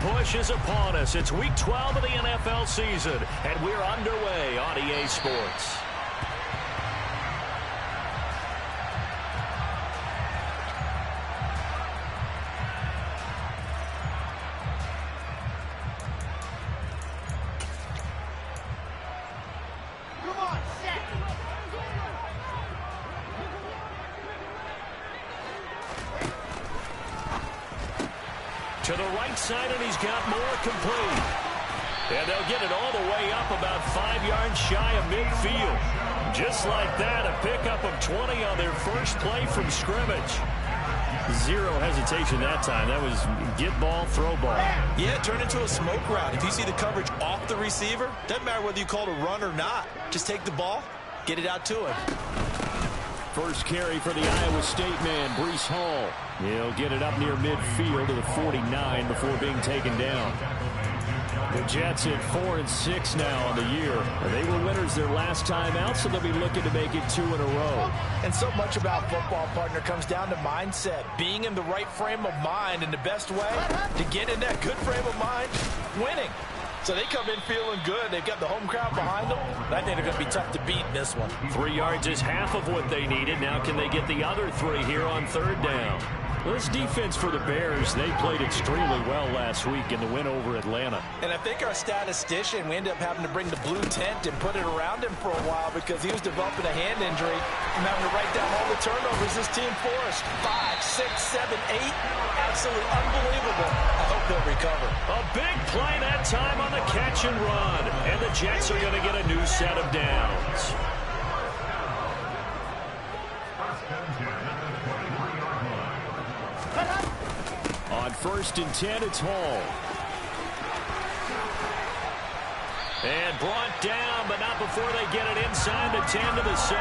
push is upon us. It's week 12 of the NFL season, and we're underway on EA Sports. To the right side, and he's got more complete. And they'll get it all the way up about 5 yards shy of midfield. Just like that, a pickup of 20 on their first play from scrimmage. Zero hesitation that time. That was get ball, throw ball. Yeah, it turned into a smoke route. If you see the coverage off the receiver, doesn't matter whether you call it a run or not. Just take the ball, get it out to him. First carry for the Iowa State man, Breece Hall. He'll get it up near midfield to the 49 before being taken down. The Jets at 4-6 now on the year. They were winners their last time out, so they'll be looking to make it 2 in a row. And so much about football, partner, comes down to mindset. Being in the right frame of mind, and the best way to get in that good frame of mind, winning. So they come in feeling good. They've got the home crowd behind them. I think they're going to be tough to beat in this one. 3 yards is half of what they needed. Now can they get the other 3 here on third down? Well, this defense for the Bears, they played extremely well last week in the win over Atlanta. And I think our statistician, we ended up having to bring the blue tent and put it around him for a while because he was developing a hand injury from having to write down all the turnovers this team forced. 5, 6, 7, 8. Absolutely unbelievable. I hope they'll recover. A big play that time on the catch and run. And the Jets are going to get a new set of downs. On 1st and 10, it's Hall. And brought down, but not before they get it inside the 10 to the 7.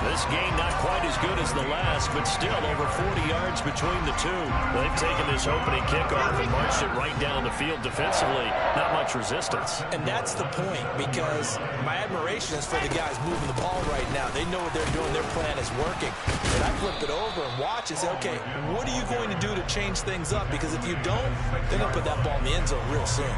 This game not quite as good as the last, but still over 40 yards between the two. They've taken this opening kickoff and marched it right down the field defensively. Not much resistance. And that's the point, because my admiration is for the guys moving the ball right now. They know what they're doing. Their plan is working. But I flip it over and watch and say, okay, what are you going to do to change things up? Because if you don't, they're going to put that ball in the end zone real soon.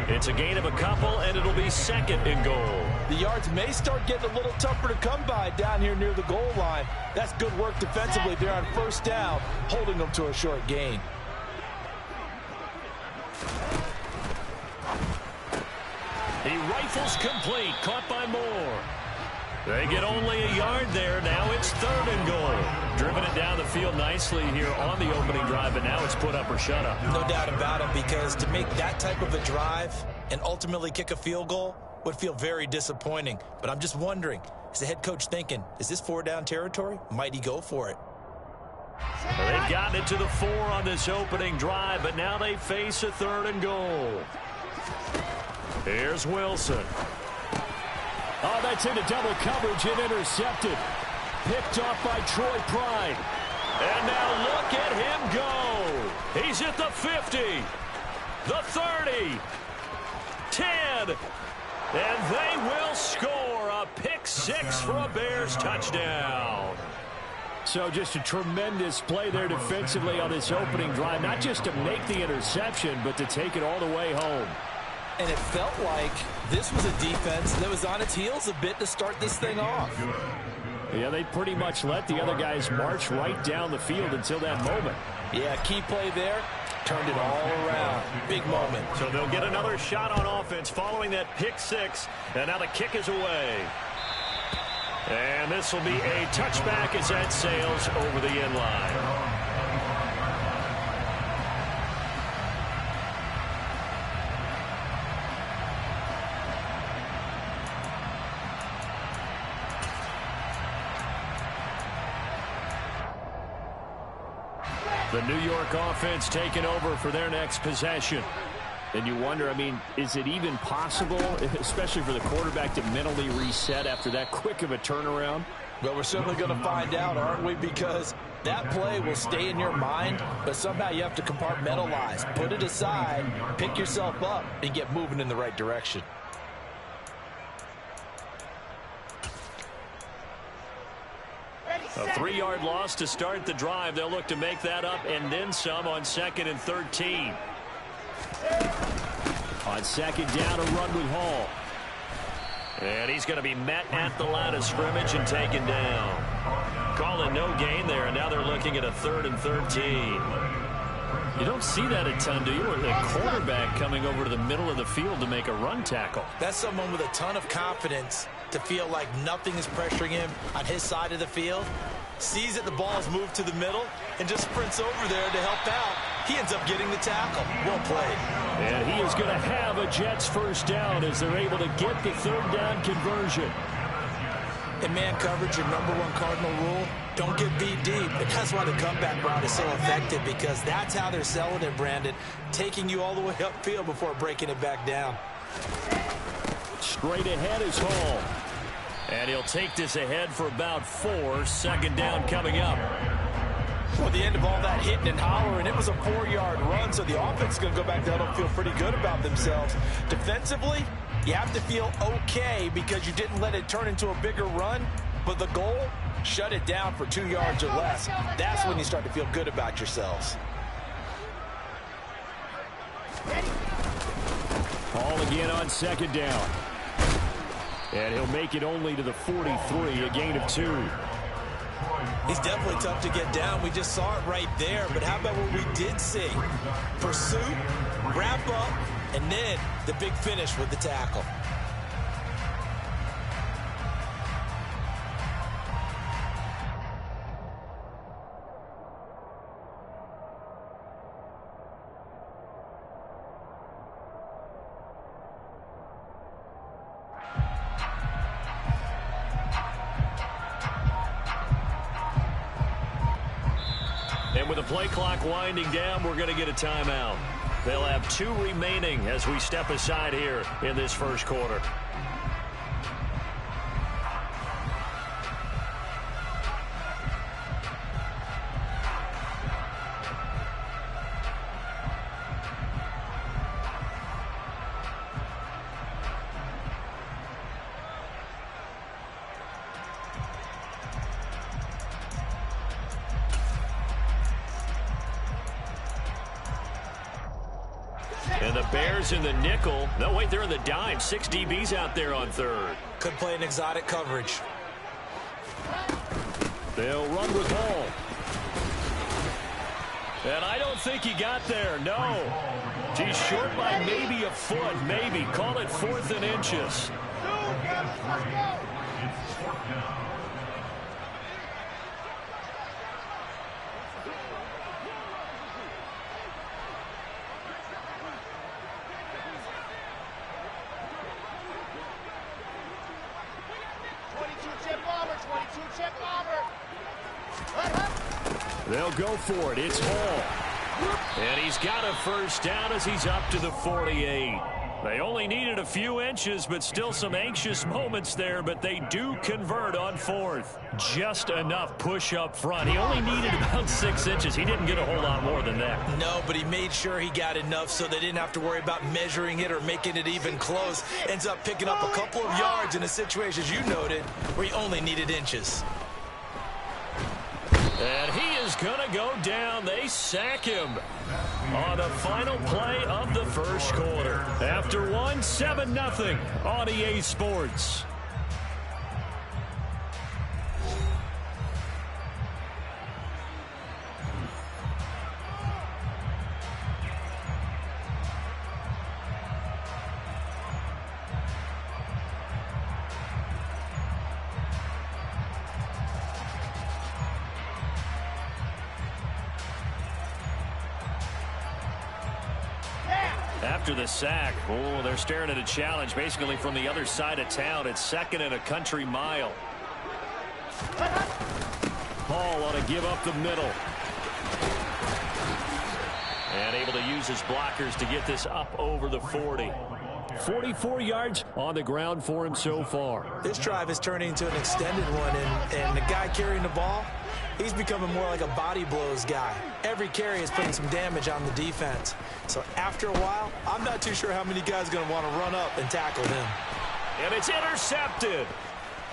It's a gain of a couple, and it'll be 2nd and goal. The yards may start getting a little tougher to come by down here near the goal line. That's good work defensively there on 1st down, holding them to a short gain. He rifles complete, caught by Moore. They get only a yard there. Now it's 3rd and goal. Driven it down the field nicely here on the opening drive, but now it's put up or shut up. No doubt about it, because to make that type of a drive and ultimately kick a field goal would feel very disappointing. But I'm just wondering, is the head coach thinking, is this 4-down territory? Might he go for it? Well, they've gotten it to the 4 on this opening drive, but now they face a 3rd and goal. Here's Wilson. Oh, that's into double coverage and intercepted. Picked off by Troy Pride. And now look at him go. He's at the 50, the 30, 10, and they will score a pick 6 for a Bears touchdown. So just a tremendous play there defensively on this opening drive, not just to make the interception, but to take it all the way home. And it felt like this was a defense that was on its heels a bit to start this thing off. Yeah, they pretty much let the other guys march right down the field until that moment. Yeah, key play there, turned it all around. Big moment. So they'll get another shot on offense following that pick 6, and now the kick is away. And this will be a touchback as that sails over the end line. The New York offense taking over for their next possession. And you wonder, I mean, is it even possible, especially for the quarterback, to mentally reset after that quick of a turnaround? Well, we're certainly going to find out, aren't we? Because that play will stay in your mind, but somehow you have to compartmentalize. Put it aside, pick yourself up, and get moving in the right direction. A 3-yard loss to start the drive. They'll look to make that up and then some on 2nd and 13. On second down, a run with Hall. And he's going to be met at the line of scrimmage and taken down. Calling no gain there, and now they're looking at a 3rd and 13. You don't see that a ton, do you? Or the quarterback coming over to the middle of the field to make a run tackle. That's someone with a ton of confidence to feel like nothing is pressuring him on his side of the field. Sees that the ball's moved to the middle and just sprints over there to help out. He ends up getting the tackle. Well played. And he is going to have a Jets first down as they're able to get the 3rd down conversion. In man coverage, your #1 cardinal rule, don't get beat deep. And that's why the comeback route is so effective, because that's how they're selling it, Brandon. Taking you all the way upfield before breaking it back down. Straight ahead is Hall. And he'll take this ahead for about 4. 2nd down coming up. Well, the end of all that hitting and hollering, it was a 4-yard run, so the offense is going to go back down and feel pretty good about themselves. Defensively, you have to feel okay because you didn't let it turn into a bigger run, but the goal, shut it down for 2 yards or less. That's when you start to feel good about yourselves. Hall again on 2nd down. And he'll make it only to the 43, a gain of 2. He's definitely tough to get down. We just saw it right there. But how about what we did see? Pursuit, wrap up, and then the big finish with the tackle. And with the play clock winding down, we're going to get a timeout. They'll have 2 remaining as we step aside here in this first quarter. And the Bears in the nickel. No, wait, they're in the dime. 6 DBs out there on 3rd. Could play an exotic coverage. They'll run with Hall. And I don't think he got there, no. He's short by maybe a foot, maybe. Call it 4th and inches. They'll go for it. It's Hall. And he's got a first down as he's up to the 48. They only needed a few inches, but still some anxious moments there, but they do convert on 4th. Just enough push up front. He only needed about 6 inches. He didn't get a whole lot more than that. No, but he made sure he got enough so they didn't have to worry about measuring it or making it even close. Ends up picking up a couple of yards in a situation, as you noted, where he only needed inches. And he is going to go down. They sack him on the final play of the first quarter. After 7-0 on EA Sports. After the sack, oh, they're staring at a challenge basically from the other side of town. It's 2nd and a country mile. Hall ought to give up the middle. And able to use his blockers to get this up over the 40. 44 yards on the ground for him so far. This drive is turning into an extended one, and the guy carrying the ball, he's becoming more like a body blows guy. Every carry is putting some damage on the defense. So after a while, I'm not too sure how many guys are going to want to run up and tackle him. And it's intercepted.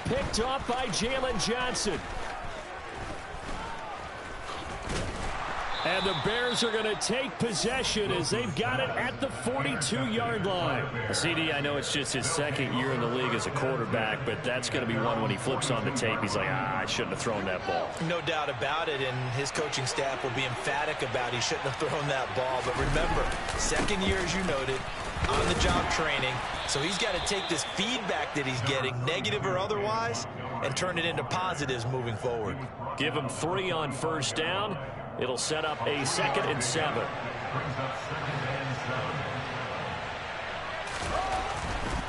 Picked off by Jalen Johnson. And the Bears are going to take possession as they've got it at the 42-yard line. CD, I know it's just his second year in the league as a quarterback, but that's going to be one when he flips on the tape. He's like, I shouldn't have thrown that ball. No doubt about it, and his coaching staff will be emphatic about he shouldn't have thrown that ball. But remember, second year, as you noted, on-the-job training. So he's got to take this feedback that he's getting, negative or otherwise, and turn it into positives moving forward. Give him 3 on first down. It'll set up a 2nd and 7.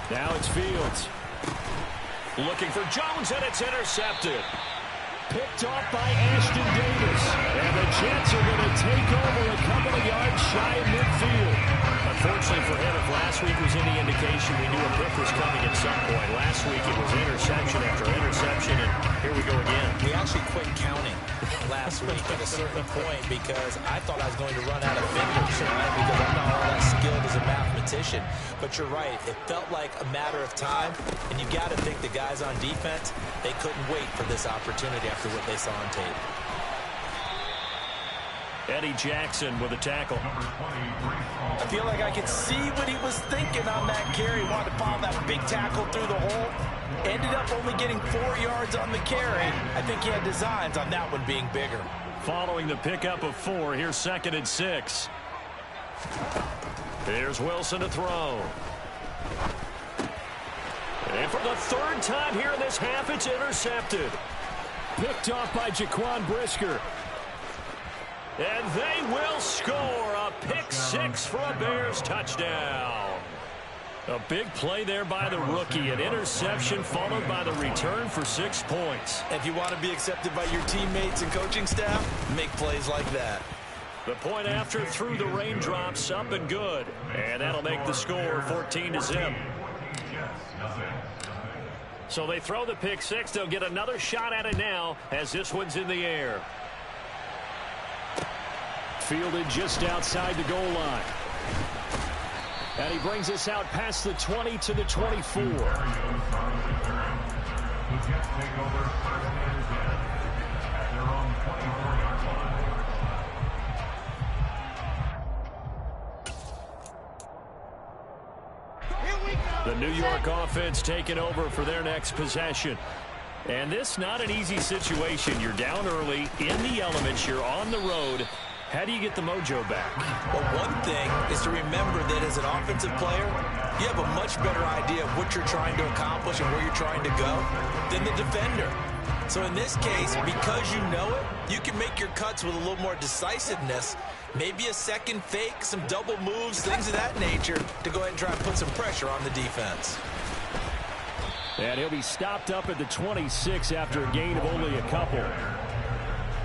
Now it's Fields. Looking for Jones, and it's intercepted. Picked off by Ashton Davis. And the Jets are going to take over a couple of yards shy of midfield. Unfortunately for him, if last week was any indication, we knew a pick was coming at some point. Last week it was interception after interception, and here we go again. We actually quit counting last week at a certain point because I thought I was going to run out of fingers, right? Because I'm not all that skilled as a mathematician. But you're right. It felt like a matter of time, and you got to think the guys on defense, they couldn't wait for this opportunity after what they saw on tape. Eddie Jackson with a tackle. I feel like I could see what he was thinking on that carry. He wanted to follow that big tackle through the hole. Ended up only getting 4 yards on the carry. I think he had designs on that one being bigger. Following the pickup of 4, here's 2nd and 6. Here's Wilson to throw. And for the 3rd time here in this half, it's intercepted. Picked off by Jaquan Brisker. And they will score a pick 6 for a Bears touchdown. A big play there by the rookie. An interception followed by the return for 6 points. If you want to be accepted by your teammates and coaching staff, make plays like that. The point after through the raindrops, up and good. And that'll make the score 14-0. So they throw the pick 6. They'll get another shot at it now as this one's in the air. Fielded just outside the goal line. And he brings us out past the 20 to the 24. The New York offense taking over for their next possession. And this not an easy situation. You're down early, in the elements, you're on the road. How do you get the mojo back? Well, one thing is to remember that as an offensive player, you have a much better idea of what you're trying to accomplish and where you're trying to go than the defender. So in this case, because you know it, you can make your cuts with a little more decisiveness, maybe a second fake, some double moves, things of that nature, to go ahead and try and put some pressure on the defense. And he'll be stopped up at the 26 after a gain of only a couple.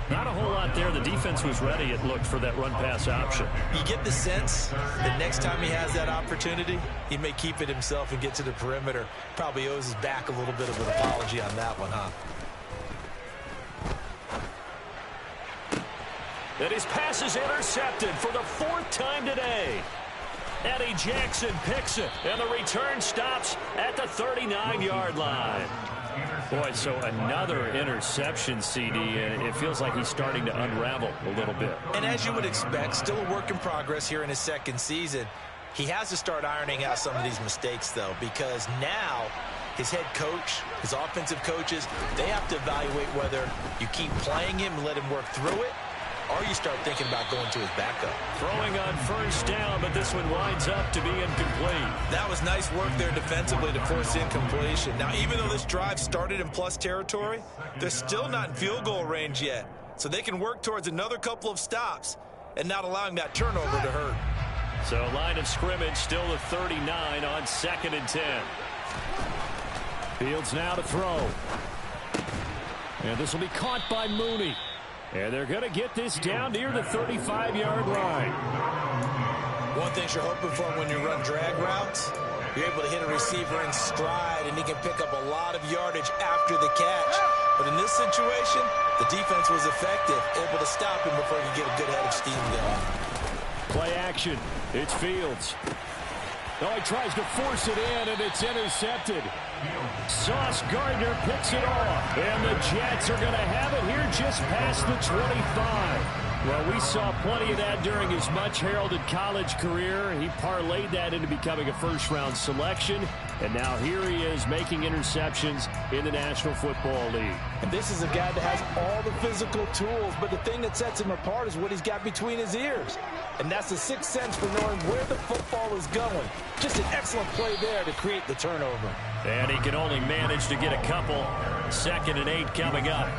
Not a whole lot there. The defense was ready, it looked, for that run-pass option. You get the sense that next time he has that opportunity, he may keep it himself and get to the perimeter. Probably owes his back a little bit of an apology on that one, huh? And his pass is intercepted for the 4th time today. Eddie Jackson picks it, and the return stops at the 39-yard line. Boy, so another interception, CD, and it feels like he's starting to unravel a little bit. And as you would expect, still a work in progress here in his 2nd season. He has to start ironing out some of these mistakes, though, because now his head coach, his offensive coaches, they have to evaluate whether you keep playing him and let him work through it, or you start thinking about going to his backup. Throwing on first down, but this one winds up to be incomplete. That was nice work there defensively to force incompletion. Now, even though this drive started in plus territory, they're still not in field goal range yet. So they can work towards another couple of stops and not allowing that turnover to hurt. So line of scrimmage still the 39 on 2nd and 10. Fields now to throw. And this will be caught by Mooney. And they're going to get this down near the 35-yard line. One thing you're hoping for when you run drag routes, you're able to hit a receiver in stride, and he can pick up a lot of yardage after the catch. But in this situation, the defense was effective, able to stop him before he could get a good head of steam going. Play action. It's Fields. Oh, he tries to force it in, and it's intercepted. Sauce Gardner picks it off, and the Jets are going to have it here just past the 25. Well, we saw plenty of that during his much-heralded college career. He parlayed that into becoming a first-round selection, and now here he is making interceptions in the National Football League. And this is a guy that has all the physical tools, but the thing that sets him apart is what he's got between his ears. And that's the sixth sense for knowing where the football is going. Just an excellent play there to create the turnover. And he can only manage to get a couple. 2nd and 8 coming up.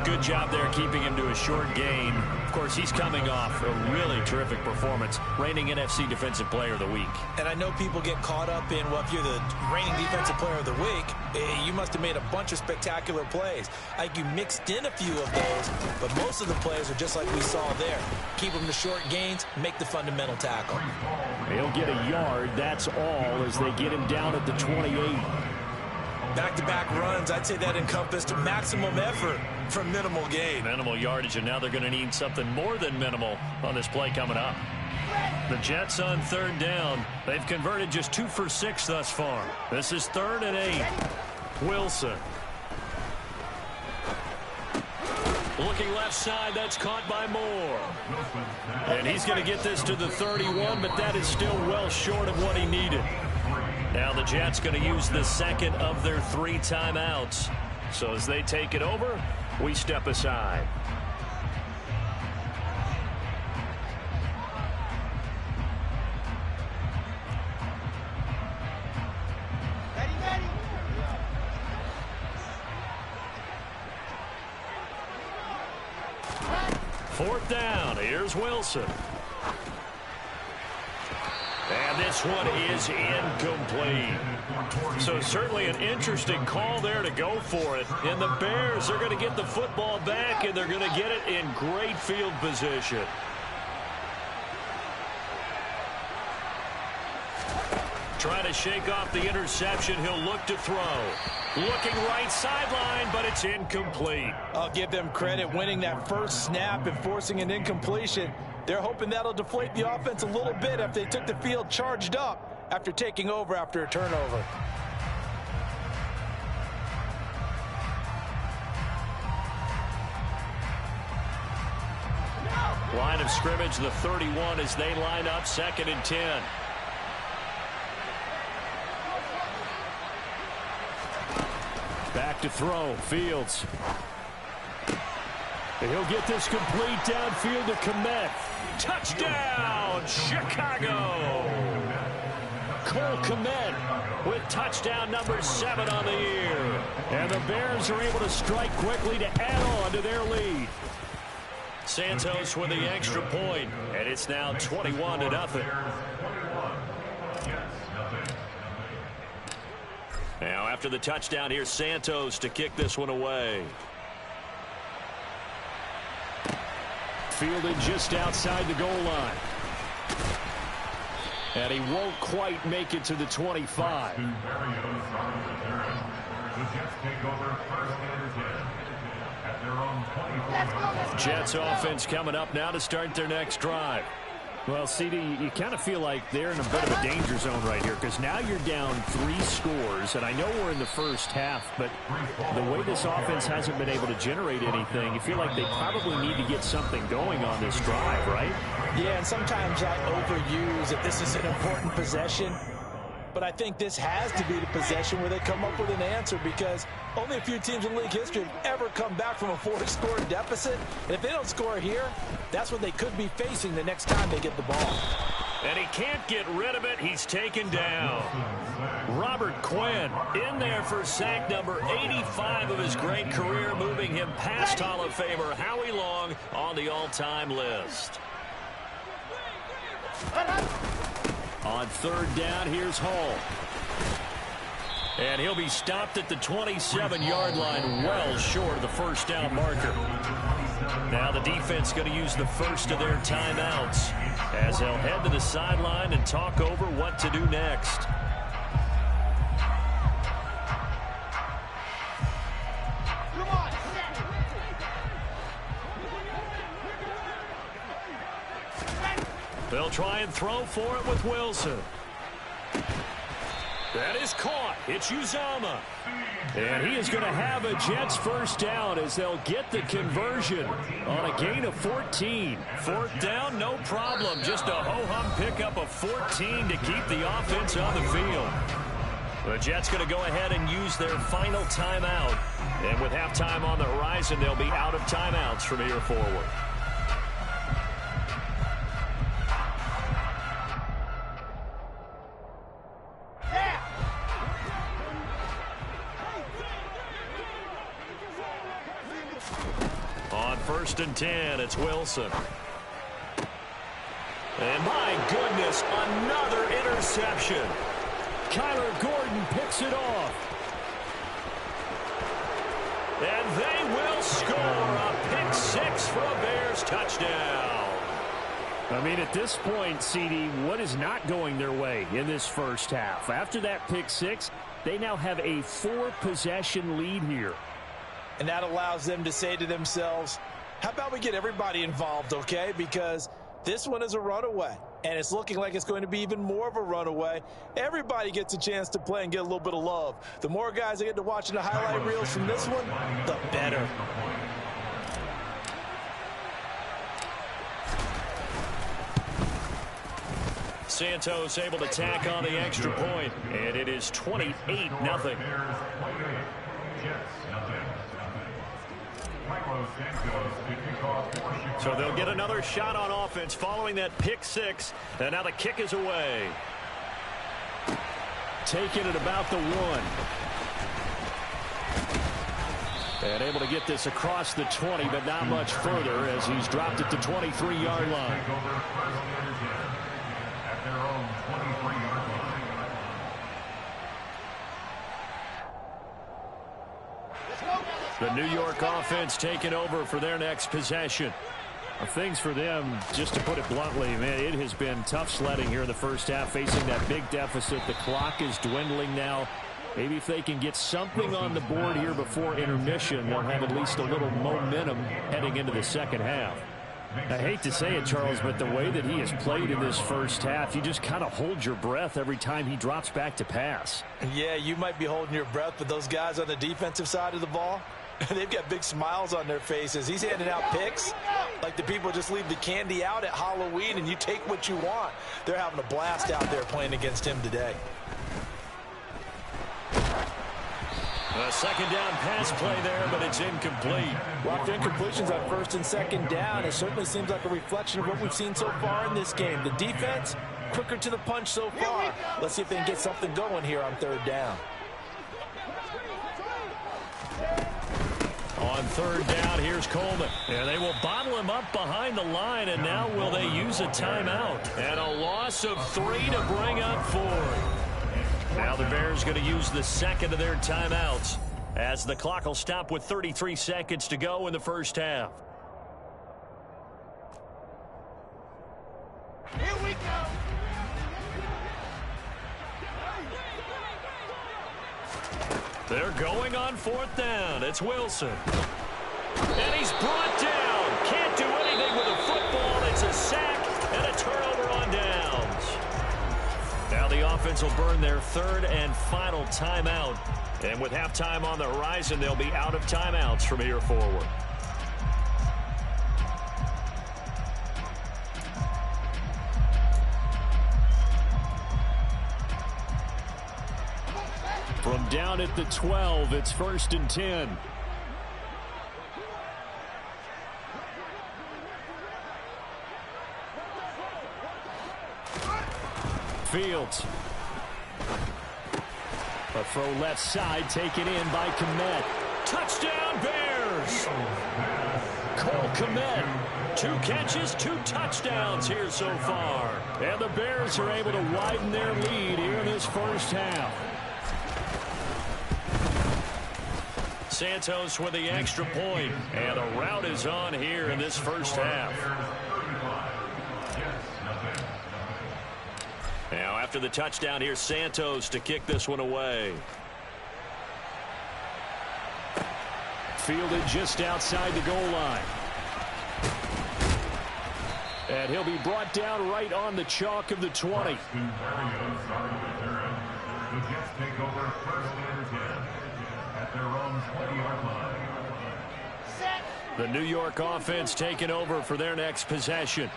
Good job there keeping him to a short gain. Of course, he's coming off a really terrific performance, reigning NFC Defensive Player of the Week. And I know people get caught up in, well, if you're the reigning Defensive Player of the Week, you must have made a bunch of spectacular plays. I think you mixed in a few of those, but most of the plays are just like we saw there. Keep them to short gains, make the fundamental tackle. He'll get a yard, that's all, as they get him down at the 28. Back-to-back runs, I'd say that encompassed maximum effort for minimal gain. Minimal yardage, and now they're going to need something more than minimal on this play coming up. The Jets on 3rd down. They've converted just 2 for 6 thus far. This is 3rd and 8. Wilson. Looking left side, that's caught by Moore. And he's going to get this to the 31, but that is still well short of what he needed. Now the Jets going to use the second of their 3 timeouts. So as they take it over, we step aside. Ready. 4th down. Here's Wilson. And this one is incomplete. So certainly an interesting call there to go for it. And the Bears are going to get the football back, and they're going to get it in great field position. Trying to shake off the interception. He'll look to throw. Looking right sideline, but it's incomplete. I'll give them credit winning that first snap and forcing an incompletion. They're hoping that'll deflate the offense a little bit if they took the field charged up after taking over after a turnover. Line of scrimmage, the 31 as they line up 2nd and 10. Back to throw, Fields. And he'll get this complete downfield to Kmet. Touchdown, Chicago! Cole Kmet with touchdown number 7 on the year. And the Bears are able to strike quickly to add on to their lead. Santos with the extra point, and it's now 21-0. Now after the touchdown, here's Santos to kick this one away. Fielded just outside the goal line. And he won't quite make it to the 25. Jets offense coming up now to start their next drive. Well, CD, you kind of feel like they're in a bit of a danger zone right here because now you're down 3 scores, and I know we're in the first half, but the way this offense hasn't been able to generate anything, you feel like they probably need to get something going on this drive, right? Yeah, and sometimes I overuse if this is an important possession. But I think this has to be the possession where they come up with an answer because only a few teams in league history have ever come back from a 4-score deficit. And if they don't score here, that's what they could be facing the next time they get the ball. And he can't get rid of it. He's taken down. Robert Quinn in there for sack number 85 of his great career, moving him past Hall of Famer Howie Long on the all-time list. On 3rd down, here's Hall. And he'll be stopped at the 27-yard line, well short of the first down marker. Now the defense going to use the first of their timeouts as they'll head to the sideline and talk over what to do next. They'll try and throw for it with Wilson. That is caught. It's Uzomah. And he is going to have a Jets first down as they'll get the conversion on a gain of 14. Fourth down, no problem. Just a ho-hum pickup of 14 to keep the offense on the field. The Jets going to go ahead and use their final timeout. And with halftime on the horizon, they'll be out of timeouts from here forward. On 1st and 10, it's Wilson. And my goodness, another interception. Kyler Gordon picks it off. And they will score a pick six for a Bears touchdown. I mean, at this point, CD, what is not going their way in this first half? After that pick six, they now have a 4-possession lead here. And that allows them to say to themselves, how about we get everybody involved, okay? Because this one is a runaway, and it's looking like it's going to be even more of a runaway. Everybody gets a chance to play and get a little bit of love. The more guys that get to watching the highlight reels from this one, the better. Santos able to tack on the extra point, and it is 28-0. So they'll get another shot on offense following that pick six, and now the kick is away. Taking it about the 1. And able to get this across the 20, but not much further as he's dropped it to 23-yard line. The New York offense taking over for their next possession. Things for them, just to put it bluntly, man, it has been tough sledding here in the first half, facing that big deficit. The clock is dwindling now. Maybe if they can get something on the board here before intermission, they'll have at least a little momentum heading into the second half. I hate to say it, Charles, but the way that he has played in this first half, you just kind of hold your breath every time he drops back to pass. Yeah, you might be holding your breath, but those guys on the defensive side of the ball, they've got big smiles on their faces. He's handing out picks like the people just leave the candy out at Halloween and you take what you want. They're having a blast out there playing against him today. A second down pass play there, but it's incomplete. Rocked incompletions on 1st and 2nd down. It certainly seems like a reflection of what we've seen so far in this game. The defense, quicker to the punch so far. Let's see if they can get something going here on 3rd down. On 3rd down, here's Coleman. And they will bottle him up behind the line, and now will they use a timeout? And a loss of 3 to bring up 4th. Now the Bears going to use the second of their timeouts as the clock will stop with 33 seconds to go in the first half. Here we go. They're going on 4th down. It's Wilson. And he's brought down. Can't do anything with a football. It's a sack and a turnover on downs. Now the offense will burn their 3rd and final timeout. And with halftime on the horizon, they'll be out of timeouts from here forward. From down at the 12, it's 1st and 10. Fields. A throw left side, taken in by Kmet. Touchdown Bears! Cole Kmet. 2 catches, 2 touchdowns here so far. And the Bears are able to widen their lead here in this first half. Santos with the extra point. And the route is on here in this first half. Now after the touchdown, here's Santos to kick this one away. Fielded just outside the goal line. And he'll be brought down right on the chalk of the 20. The Jets take over first and 10 at their own 20-yard line. The New York offense taking over for their next possession.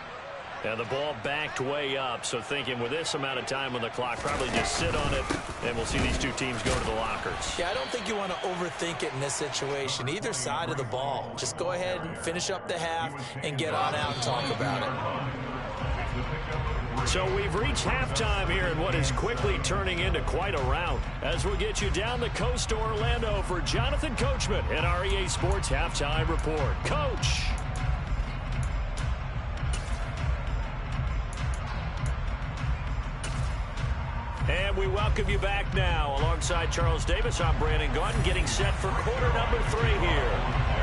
And the ball backed way up, so thinking with this amount of time on the clock, probably just sit on it, and we'll see these two teams go to the lockers. Yeah, I don't think you want to overthink it in this situation. Either side of the ball. Just go ahead and finish up the half and get on out and talk about it. So we've reached halftime here in what is quickly turning into quite a rout. As we'll get you down the coast to Orlando for Jonathan Coachman and our EA Sports Halftime Report. Coach. And we welcome you back now. Alongside Charles Davis, I'm Brandon Gaudin, getting set for quarter number 3 here.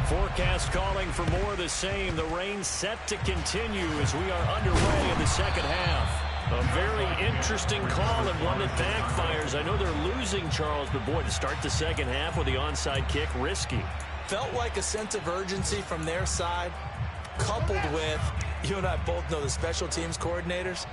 Forecast calling for more of the same. The rain set to continue as we are underway in the second half. A very interesting call and one that backfires. I know they're losing, Charles, but boy, to start the second half with the onside kick, risky. Felt like a sense of urgency from their side, coupled with, you and I both know the special teams coordinators,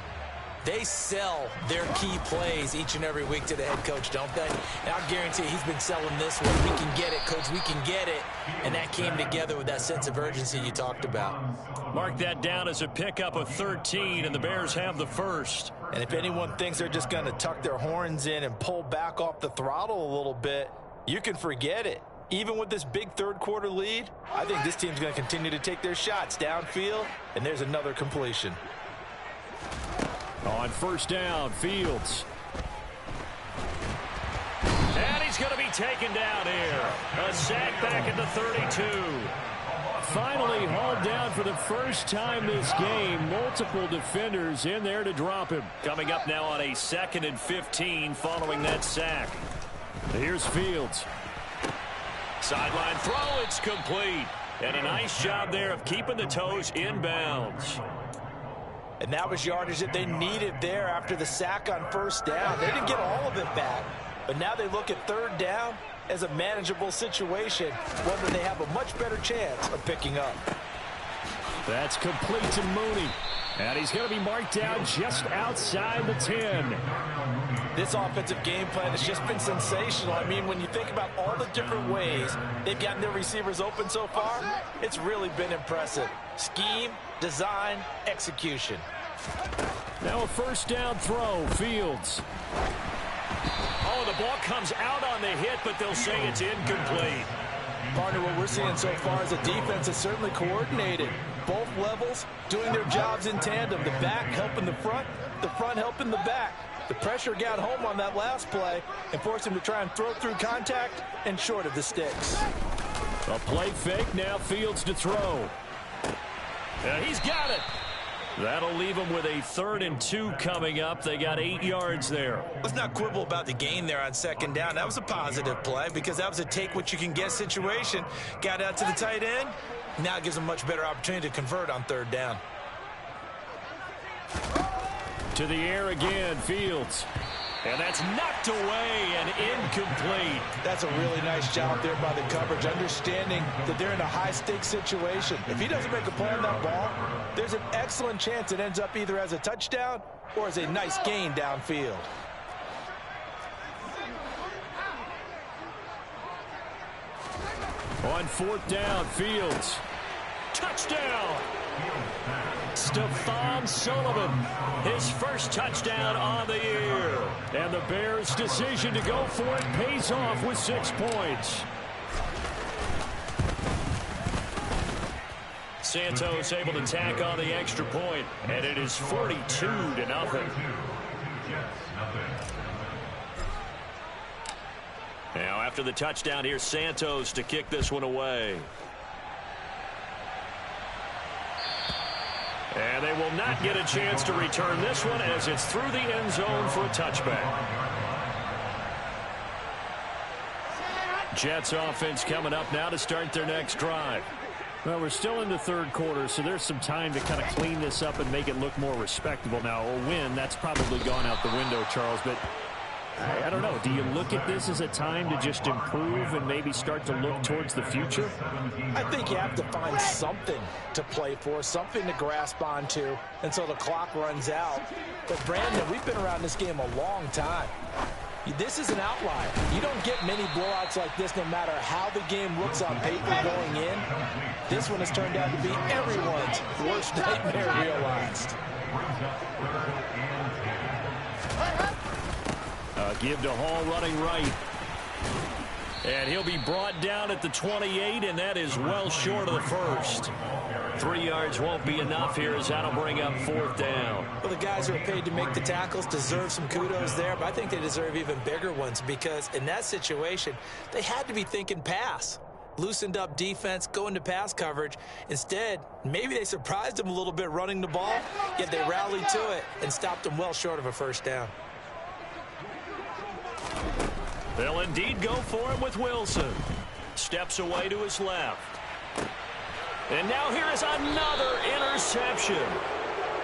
they sell their key plays each and every week to the head coach, don't they? And I guarantee he's been selling this one. We can get it, coach. We can get it. And that came together with that sense of urgency you talked about. Mark that down as a pickup of 13, and the Bears have the first. And if anyone thinks they're just going to tuck their horns in and pull back off the throttle a little bit, you can forget it. Even with this big third-quarter lead, I think this team's going to continue to take their shots downfield, and there's another completion. On first down, Fields. And he's going to be taken down here. A sack back at the 32. Finally hauled down for the first time this game. Multiple defenders in there to drop him. Coming up now on a 2nd and 15 following that sack. Here's Fields. Sideline throw, it's complete. And a nice job there of keeping the toes inbounds. And that was yardage that they needed there after the sack on first down. They didn't get all of it back, but now they look at third down as a manageable situation, one that they have a much better chance of picking up. That's complete to Mooney. And he's going to be marked down just outside the 10. This offensive game plan has just been sensational. I mean, when you think about all the different ways they've gotten their receivers open so far, it's really been impressive. Scheme, design, execution. Now a first down throw, Fields. Oh, the ball comes out on the hit, but they'll say it's incomplete. Partner, what we're seeing so far is a defense that's certainly coordinated. Both levels doing their jobs in tandem. The back helping the front helping the back. The pressure got home on that last play and forced him to try and throw through contact and short of the sticks. A play fake, now Fields to throw. Yeah, he's got it. That'll leave them with a 3rd and 2 coming up. They got 8 yards there. Let's not quibble about the gain there on second down. That was a positive play because that was a take-what-you-can-get situation. Got out to the tight end. Now it gives them a much better opportunity to convert on third down. To the air again, Fields. And that's knocked away and incomplete. That's a really nice job there by the coverage, understanding that they're in a high-stakes situation. If he doesn't make a play on that ball, there's an excellent chance it ends up either as a touchdown or as a nice gain downfield. On 4th down, Fields. Touchdown! Stephon Sullivan, his first touchdown on the year. And the Bears' decision to go for it pays off with 6 points. Santos able to tack on the extra point, and it is 42-0. Now after the touchdown, here's Santos to kick this one away. And they will not get a chance to return this one as it's through the end zone for a touchback. Jets offense coming up now to start their next drive. Well, we're still in the third quarter, so there's some time to kind of clean this up and make it look more respectable. Now, a win, that's probably gone out the window, Charles, but I don't know. Do you look at this as a time to just improve and maybe start to look towards the future? I think you have to find something to play for, something to grasp onto until the clock runs out. But, Brandon, we've been around this game a long time. This is an outlier. You don't get many blowouts like this no matter how the game looks on paper going in. This one has turned out to be everyone's worst nightmare realized. Give to Hall running right. And he'll be brought down at the 28, and that is well short of the first. 3 yards won't be enough here as that'll bring up 4th down. Well, the guys who are paid to make the tackles deserve some kudos there, but I think they deserve even bigger ones because in that situation, they had to be thinking pass. Loosened up defense, going to pass coverage. Instead, maybe they surprised them a little bit running the ball, yet they rallied to it and stopped them well short of a first down. They'll indeed go for him with Wilson. Steps away to his left. And now here is another interception.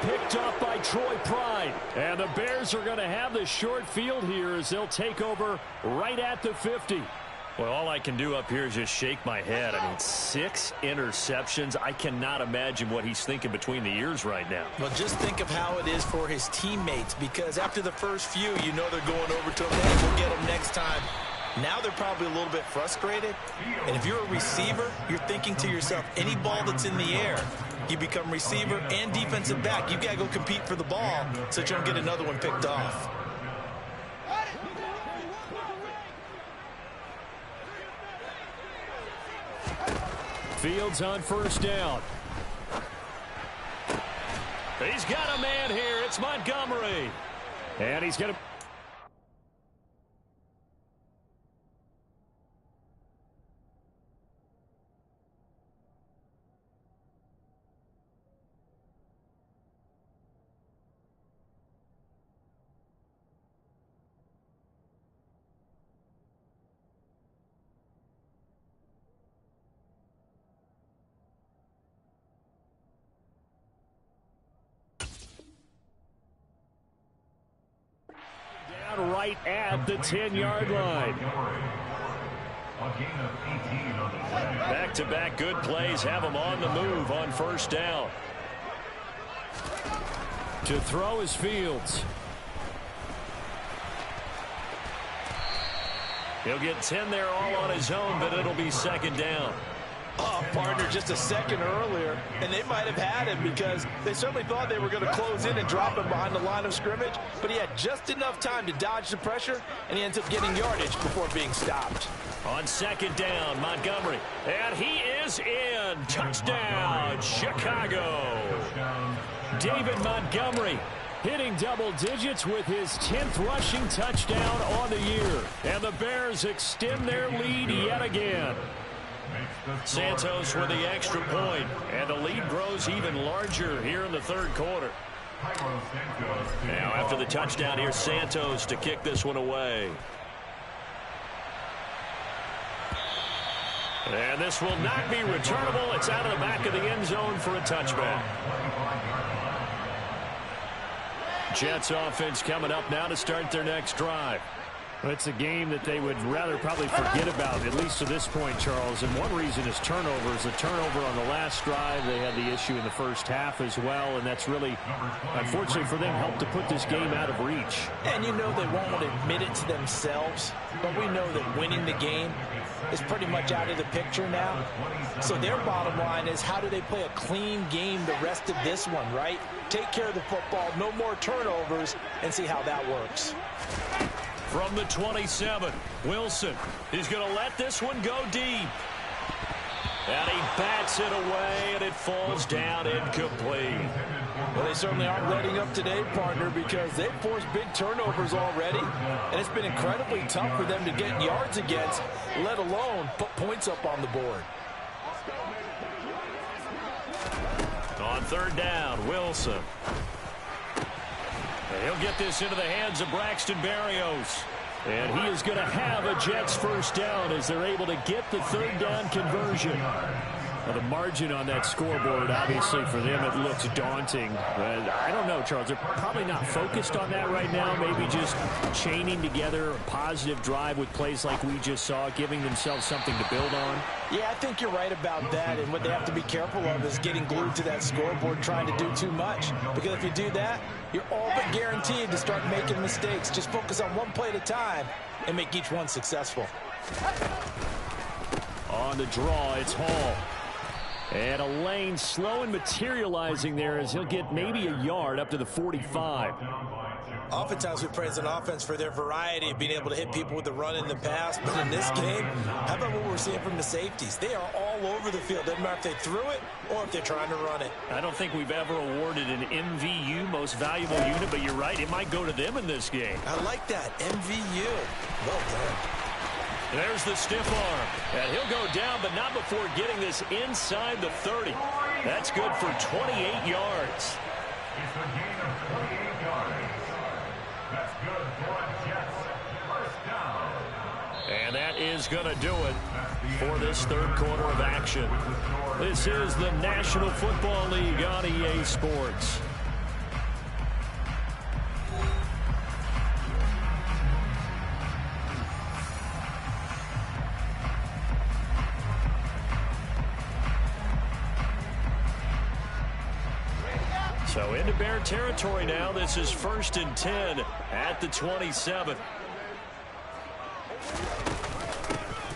Picked up by Troy Pride. And the Bears are going to have the short field here as they'll take over right at the 50. Well, all I can do up here is just shake my head. I mean, 6 interceptions. I cannot imagine what he's thinking between the ears right now. Well, just think of how it is for his teammates because after the first few, you know they're going over to him. Hey, we'll get him next time. Now they're probably a little bit frustrated. And if you're a receiver, you're thinking to yourself, any ball that's in the air, you become receiver and defensive back. You've got to go compete for the ball so that you don't get another one picked off. Fields on first down. He's got a man here. It's Montgomery. And he's going to... right at the 10-yard line. Back-to-back good plays have him on the move on first down. To throw is Fields. He'll get 10 there all on his own, but it'll be 2nd down. Oh, partner, just a second earlier, and they might have had him because they certainly thought they were going to close in and drop him behind the line of scrimmage, but he had just enough time to dodge the pressure, and he ends up getting yardage before being stopped. On 2nd down, Montgomery, and he is in. Touchdown, Chicago. David Montgomery hitting double digits with his 10th rushing touchdown on the year. And the Bears extend their lead yet again. Santos with the extra point, and the lead grows even larger here in the 3rd quarter. Now after the touchdown, here's Santos to kick this one away. And this will not be returnable. It's out of the back of the end zone for a touchback. Jets offense coming up now to start their next drive. Well, it's a game that they would rather probably forget about, at least to this point, Charles. And one reason is turnovers. The turnover on the last drive, they had the issue in the first half as well, and that's really, unfortunately for them, helped to put this game out of reach. And you know they won't admit it to themselves, but we know that winning the game is pretty much out of the picture now. So their bottom line is, how do they play a clean game the rest of this one, right? Take care of the football, no more turnovers, and see how that works. From the 27, Wilson. He's going to let this one go deep. And he bats it away, and it falls down incomplete. Well, they certainly aren't letting up today, partner, because they've forced big turnovers already, and it's been incredibly tough for them to get yards against, let alone put points up on the board. On 3rd down, Wilson. He'll get this into the hands of Braxton Berrios. And he is going to have a Jets first down as they're able to get the 3rd down conversion. Well, the margin on that scoreboard, obviously, for them, it looks daunting. But I don't know, Charles. They're probably not focused on that right now. Maybe just chaining together a positive drive with plays like we just saw, giving themselves something to build on. Yeah, I think you're right about that. And what they have to be careful of is getting glued to that scoreboard, trying to do too much. Because if you do that, you're all but guaranteed to start making mistakes. Just focus on one play at a time and make each one successful. On the draw, it's Hall. And a lane slow and materializing there as he'll get maybe a yard up to the 45. Oftentimes we praise an offense for their variety of being able to hit people with the run in the pass. But in this game, how about what we're seeing from the safeties? They are all over the field. Doesn't matter if they threw it or if they're trying to run it. I don't think we've ever awarded an MVU, most valuable unit, but you're right, it might go to them in this game. I like that, MVU. Well done. There's the stiff arm. And he'll go down, but not before getting this inside the 30. That's good for 28 yards. It's a gain of 28 yards. That's good for a Jets first down. And that is going to do it for this third quarter of action. This is the National Football League on EA Sports. So into Bear territory now. This is 1st and 10 at the 27.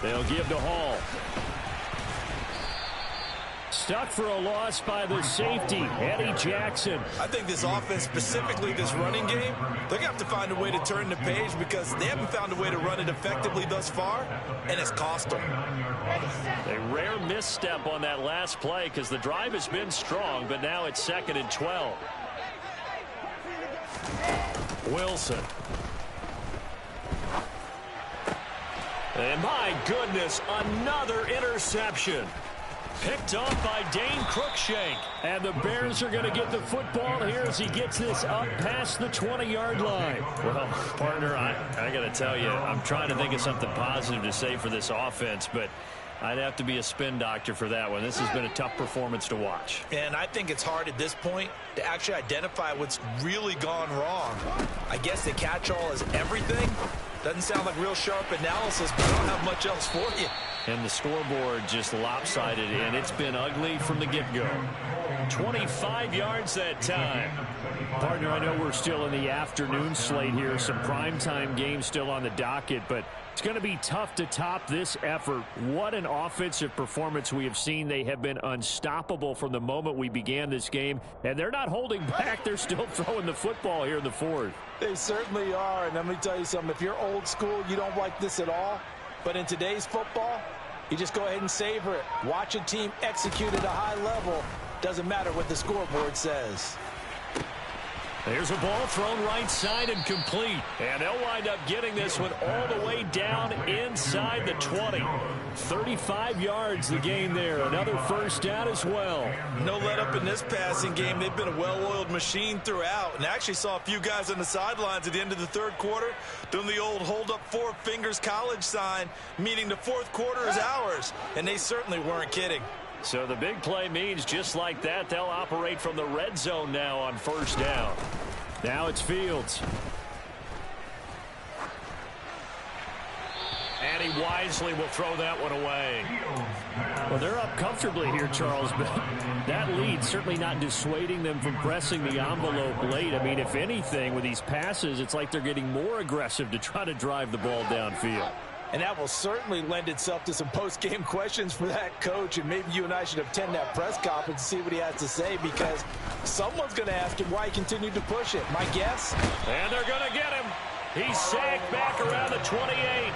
They'll give to Hall. Stuck for a loss by the safety, Eddie Jackson. I think this offense, specifically this running game, they're going to have to find a way to turn the page because they haven't found a way to run it effectively thus far, and it's cost them. A rare misstep on that last play because the drive has been strong, but now it's 2nd and 12. Wilson. And my goodness, another interception. Picked off by Dane Cruikshank. And the Bears are going to get the football here as he gets this up past the 20-yard line. Well, partner, I got to tell you, I'm trying to think of something positive to say for this offense, but I'd have to be a spin doctor for that one. This has been a tough performance to watch. And I think it's hard at this point to actually identify what's really gone wrong. I guess the catch-all is everything. Doesn't sound like real sharp analysis, but I don't have much else for you. And the scoreboard just lopsided, and it's been ugly from the get-go. 25 yards that time. Partner, I know we're still in the afternoon slate here. Some primetime games still on the docket, but it's going to be tough to top this effort. What an offensive performance we have seen. They have been unstoppable from the moment we began this game, and they're not holding back. They're still throwing the football here in the fourth. They certainly are, and let me tell you something. If you're old school, you don't like this at all. But in today's football, you just go ahead and savor it. Watch a team execute at a high level. Doesn't matter what the scoreboard says. There's a ball thrown right side and complete. And they'll wind up getting this one all the way down inside the 20. 35 yards the gain there. Another first down as well. No let up in this passing game. They've been a well-oiled machine throughout. And I actually saw a few guys on the sidelines at the end of the third quarter doing the old hold up 4 fingers college sign, meaning the fourth quarter is ours. And they certainly weren't kidding. So the big play means just like that, they'll operate from the red zone now on first down. Now it's Fields. And he wisely will throw that one away. Well, they're up comfortably here, Charles, but that lead certainly not dissuading them from pressing the envelope late. I mean, if anything, with these passes, it's like they're getting more aggressive to try to drive the ball downfield. And that will certainly lend itself to some post-game questions for that coach. And maybe you and I should attend that press conference and see what he has to say, because someone's going to ask him why he continued to push it. My guess? And they're going to get him. He's sacked back around the 28.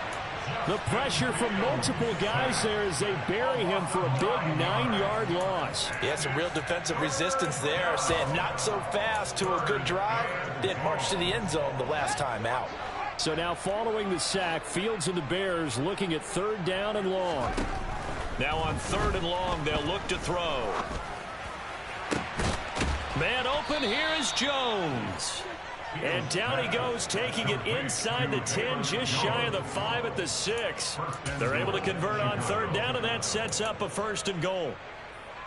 The pressure from multiple guys there as they bury him for a big 9-yard loss. Yeah, some real defensive resistance there, saying not so fast to a good drive. Did march to the end zone the last time out. So now following the sack, Fields and the Bears looking at 3rd down and long. Now on 3rd and long, they'll look to throw. Man open, here is Jones. And down he goes, taking it inside the 10, just shy of the 5 at the 6. They're able to convert on 3rd down, and that sets up a 1st and goal.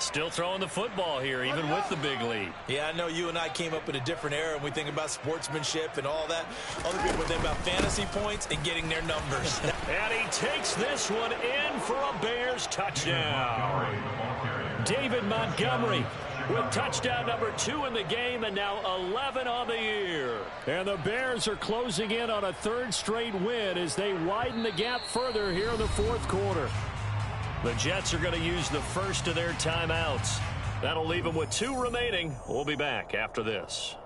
Still throwing the football here, even with the big lead. Yeah, I know you and I came up in a different era, and we think about sportsmanship and all that. Other people think about fantasy points and getting their numbers. And he takes this one in for a Bears touchdown. David Montgomery with touchdown number 2 in the game, and now 11 on the year. And the Bears are closing in on a 3rd straight win as they widen the gap further here in the 4th quarter. The Jets are going to use the first of their timeouts. That'll leave them with 2 remaining. We'll be back after this.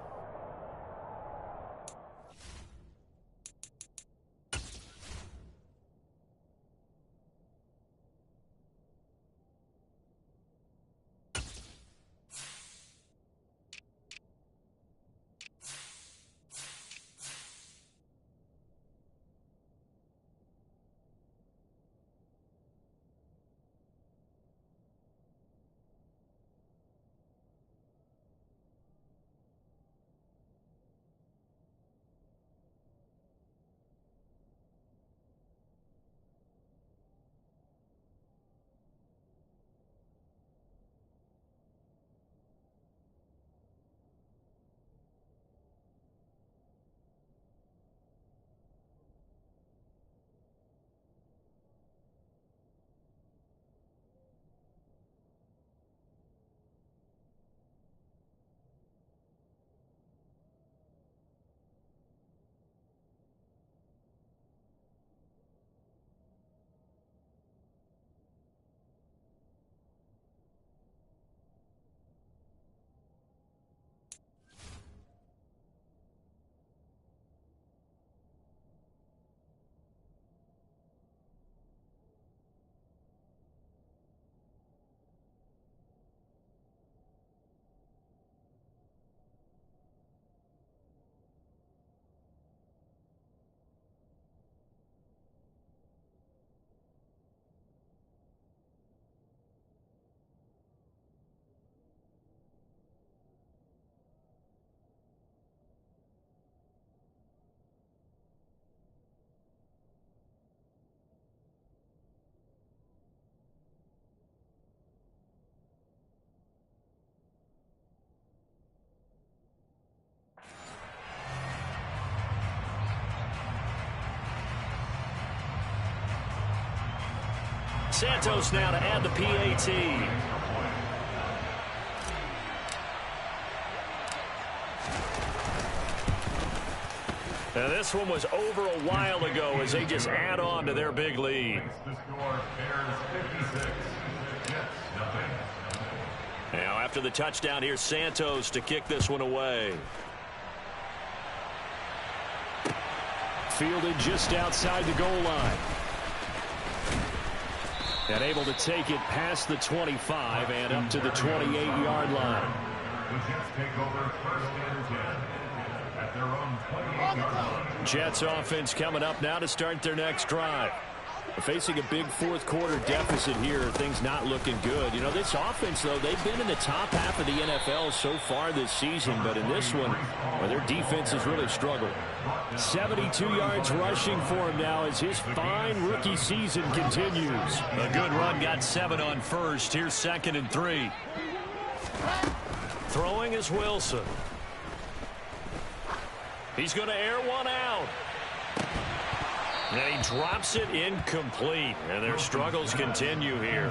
Santos now to add the PAT. Now this one was over a while ago as they just add on to their big lead. Now after the touchdown, here's Santos to kick this one away. Fielded just outside the goal line. And able to take it past the 25 and up to the 28-yard line. The Jets take over 1st and 10 at their own 28-yard line. Jets offense coming up now to start their next drive. Facing a big 4th quarter deficit here, things not looking good. You know, this offense, though, they've been in the top half of the NFL so far this season, but in this one, well, their defense has really struggled. 72 yards rushing for him now as his fine rookie season continues. A good run, got 7 on first. Here's 2nd and 3. Throwing is Wilson. He's going to air one out. And he drops it incomplete, and their struggles continue here.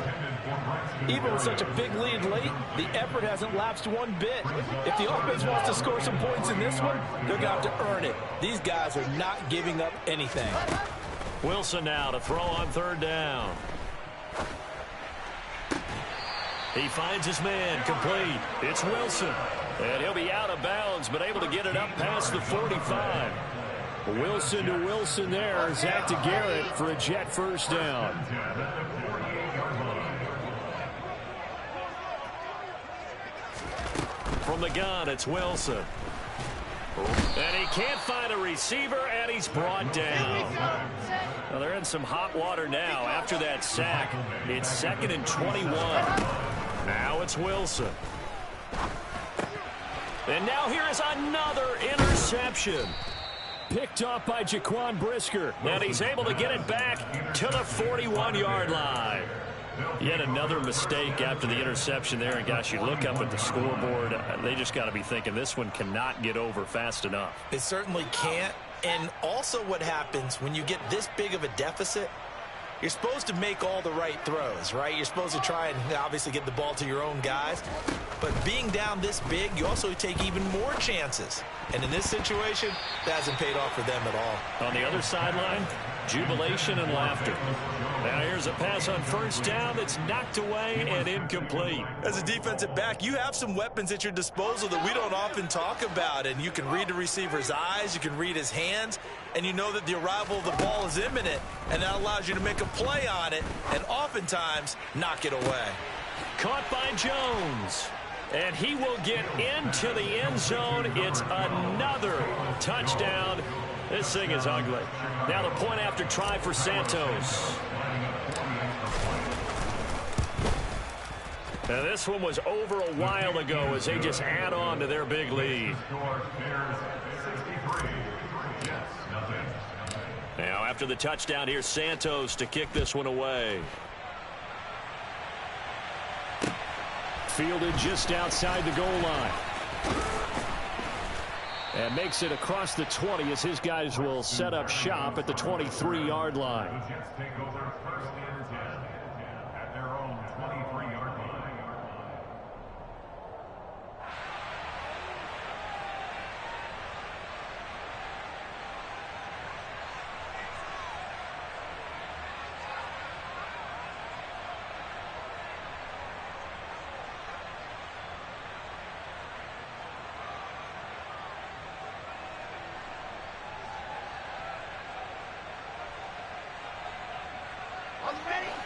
Even with such a big lead late, the effort hasn't lapsed one bit. If the offense wants to score some points in this one, they're going to have to earn it. These guys are not giving up anything. Wilson now to throw on 3rd down. He finds his man, complete. It's Wilson. And he'll be out of bounds, but able to get it up past the 45. Wilson to Wilson there. Zach to Garrett for a Jet first down. From the gun, it's Wilson. And he can't find a receiver, and he's brought down. Well, they're in some hot water now after that sack. It's 2nd and 21. Now it's Wilson. And now here is another interception. Picked off by Jaquan Brisker. And he's able to get it back to the 41-yard line. Yet another mistake after the interception there. And, gosh, you look up at the scoreboard. They just got to be thinking this one cannot get over fast enough. It certainly can't. And also what happens when you get this big of a deficit, you're supposed to make all the right throws, right? You're supposed to try and obviously get the ball to your own guys. But being down this big, you also take even more chances. And in this situation, that hasn't paid off for them at all. On the other sideline, jubilation and laughter. Now here's a pass on first down that's knocked away and incomplete. As a defensive back, you have some weapons at your disposal that we don't often talk about. And you can read the receiver's eyes, you can read his hands, and you know that the arrival of the ball is imminent. And that allows you to make a play on it and oftentimes knock it away. Caught by Jones. And he will get into the end zone. It's another touchdown. This thing is ugly. Now the point after try for Santos. Now this one was over a while ago as they just add on to their big lead. Now after the touchdown, here's Santos to kick this one away. Fielded just outside the goal line. And makes it across the 20 as his guys will set up shop at the 23-yard line.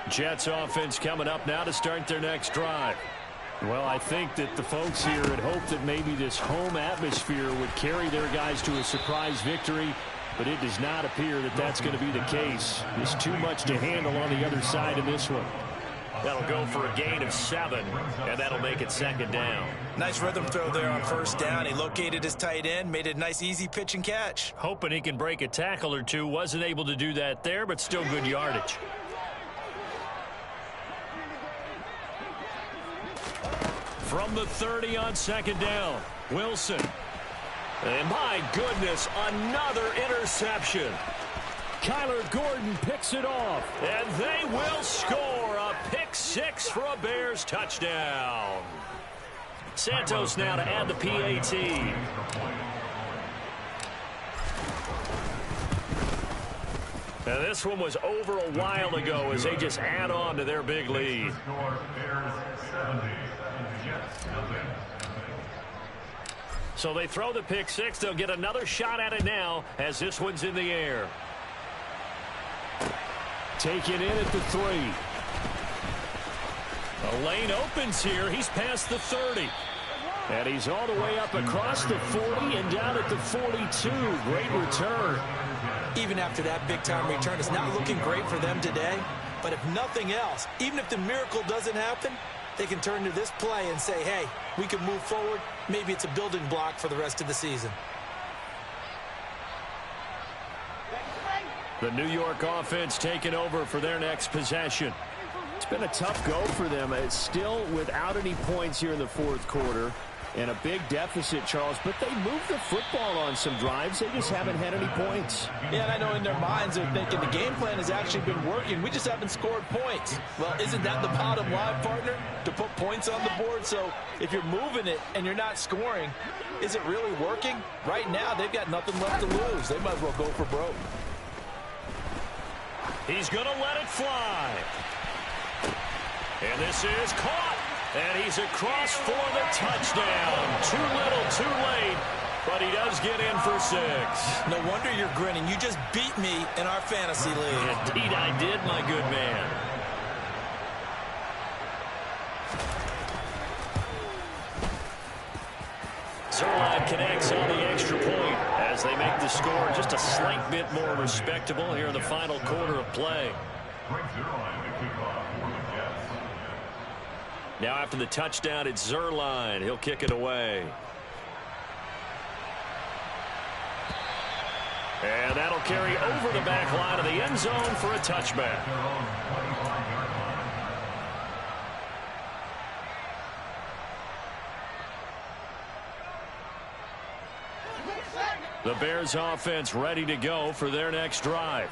Jets offense coming up now to start their next drive. Well, I think that the folks here had hoped that maybe this home atmosphere would carry their guys to a surprise victory, but it does not appear that that's going to be the case. There's too much to handle on the other side of this one. That'll go for a gain of 7, and that'll make it second down. Nice rhythm throw there on first down. He located his tight end, made it a nice, easy pitch and catch. Hoping he can break a tackle or two. Wasn't able to do that there, but still good yardage. From the 30 on second down, Wilson. And my goodness, another interception. Kyler Gordon picks it off, and they will score a pick 6 for a Bears touchdown. Santos now to add the PAT. Now this one was over a while ago as they just add on to their big lead. So they throw the pick 6. They'll get another shot at it now as this one's in the air. Taken in at the 3. The lane opens here. He's past the 30. And he's all the way up across the 40 and down at the 42. Great return. Even after that big-time return, it's not looking great for them today. But if nothing else, even if the miracle doesn't happen, they can turn to this play and say, hey, we can move forward. Maybe it's a building block for the rest of the season. The New York offense taking over for their next possession. It's been a tough go for them. It's still without any points here in the fourth quarter. And a big deficit, Charles, but they moved the football on some drives. They just haven't had any points. Yeah, and I know in their minds they're thinking the game plan has actually been working. We just haven't scored points. Well, isn't that the bottom line, partner? To put points on the board. So if you're moving it and you're not scoring, is it really working? Right now, they've got nothing left to lose. They might as well go for broke. He's going to let it fly. And this is caught. And he's across for the touchdown. Too little, too late. But he does get in for 6. No wonder you're grinning. You just beat me in our fantasy league. Indeed I did, my good man. Zuerlein connects on the extra point as they make the score just a slight bit more respectable here in the final quarter of play. Now after the touchdown, it's Zuerlein. He'll kick it away. And that'll carry over the back line of the end zone for a touchback. The Bears offense ready to go for their next drive.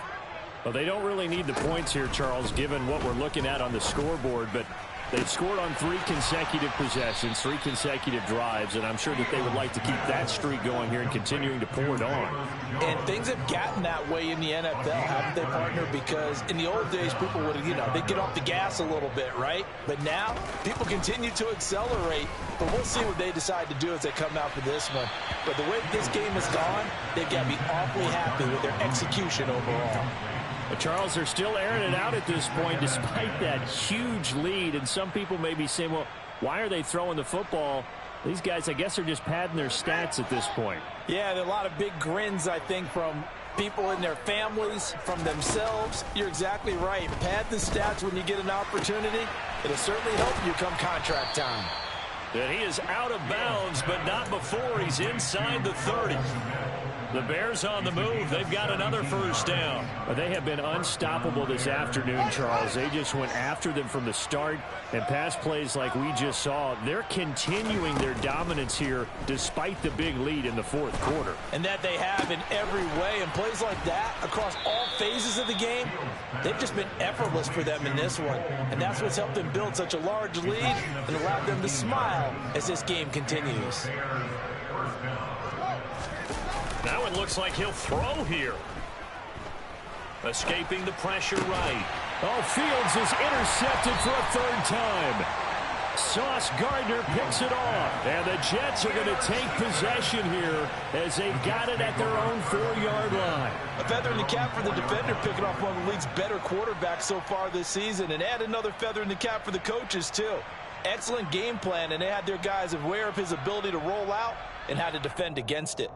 Well, they don't really need the points here, Charles, given what we're looking at on the scoreboard, but they've scored on 3 consecutive possessions, 3 consecutive drives, and I'm sure that they would like to keep that streak going here and continuing to pour it on. And things have gotten that way in the NFL, haven't they, partner? Because in the old days, people would, they'd get off the gas a little bit, right? But now, people continue to accelerate, but we'll see what they decide to do as they come out for this one. But the way this game has gone, they've got to be awfully happy with their execution overall. But Charles, they're still airing it out at this point despite that huge lead. And some people may be saying, well, why are they throwing the football? These guys, I guess, are just padding their stats at this point. Yeah, there are a lot of big grins, I think, from people in their families, from themselves. You're exactly right. Pad the stats when you get an opportunity. It'll certainly help you come contract time. And he is out of bounds, but not before he's inside the 30. The Bears on the move. They've got another first down. But they have been unstoppable this afternoon, Charles. They just went after them from the start, and pass plays like we just saw. They're continuing their dominance here despite the big lead in the fourth quarter. And that they have in every way. And plays like that across all phases of the game, they've just been effortless for them in this one. And that's what's helped them build such a large lead and allowed them to smile as this game continues. Now it looks like he'll throw here. Escaping the pressure right. Oh, Fields is intercepted for a 3rd time. Sauce Gardner picks it off. And the Jets are going to take possession here as they've got it at their own 4-yard line. A feather in the cap for the defender, picking off one of the league's better quarterbacks so far this season. And add another feather in the cap for the coaches, too. Excellent game plan, and they had their guys aware of his ability to roll out and how to defend against it.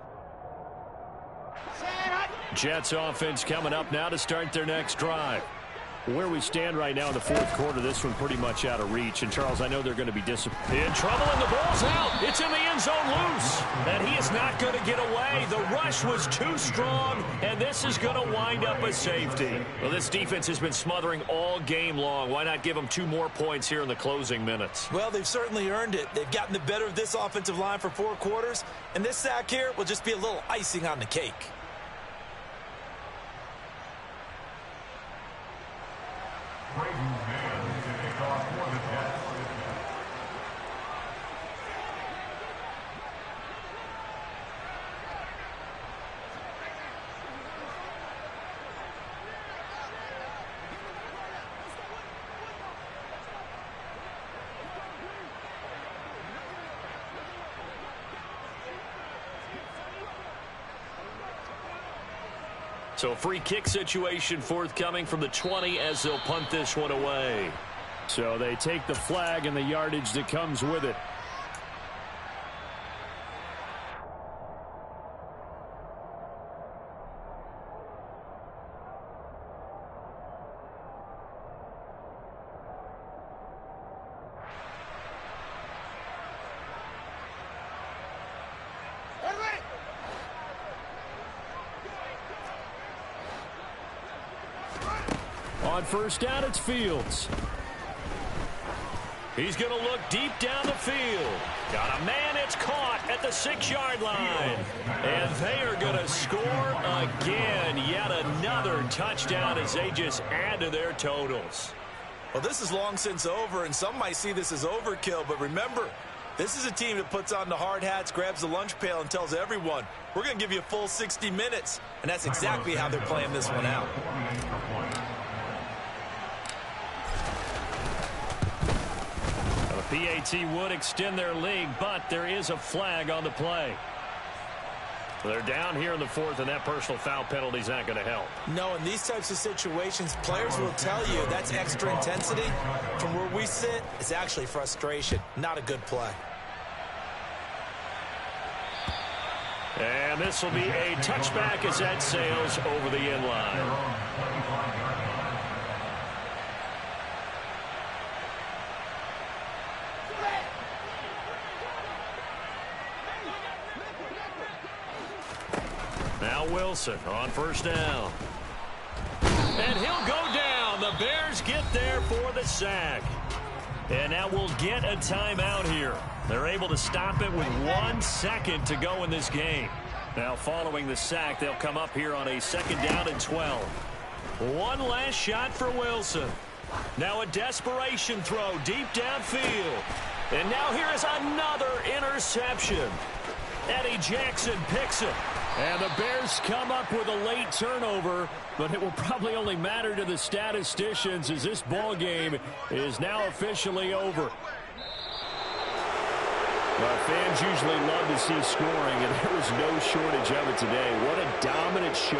Jets offense coming up now to start their next drive. Where we stand right now in the fourth quarter, this one pretty much out of reach. And, Charles, I know they're going to be disappointed. In trouble, and the ball's out. It's in the end zone loose. And he is not going to get away. The rush was too strong, and this is going to wind up a safety. Well, this defense has been smothering all game long. Why not give them 2 more points here in the closing minutes? Well, they've certainly earned it. They've gotten the better of this offensive line for 4 quarters, and this sack here will just be a little icing on the cake. So free kick situation forthcoming from the 20 as they'll punt this one away. So they take the flag and the yardage that comes with it. On first down, it's Fields. He's going to look deep down the field. Got a man, it's caught at the 6-yard line. And they are going to score again. Yet another touchdown as they just add to their totals. Well, this is long since over, and some might see this as overkill. But remember, this is a team that puts on the hard hats, grabs the lunch pail, and tells everyone, we're going to give you a full 60 minutes. And that's exactly how they're playing this one out. PAT would extend their lead, but there is a flag on the play. They're down here in the 4th, and that personal foul penalty is not going to help. No, in these types of situations, players will tell you that's extra intensity. From where we sit, it's actually frustration. Not a good play. And this will be a touchback as that sails over the end line. Now Wilson on first down. And he'll go down. The Bears get there for the sack. And now we'll get a timeout here. They're able to stop it with 1 second to go in this game. Now following the sack, they'll come up here on a 2nd down and 12. One last shot for Wilson. Now a desperation throw deep downfield. And now here is another interception. Eddie Jackson picks it. And the Bears come up with a late turnover, but it will probably only matter to the statisticians as this ball game is now officially over. Well, fans usually love to see scoring, and there was no shortage of it today. What a dominant show.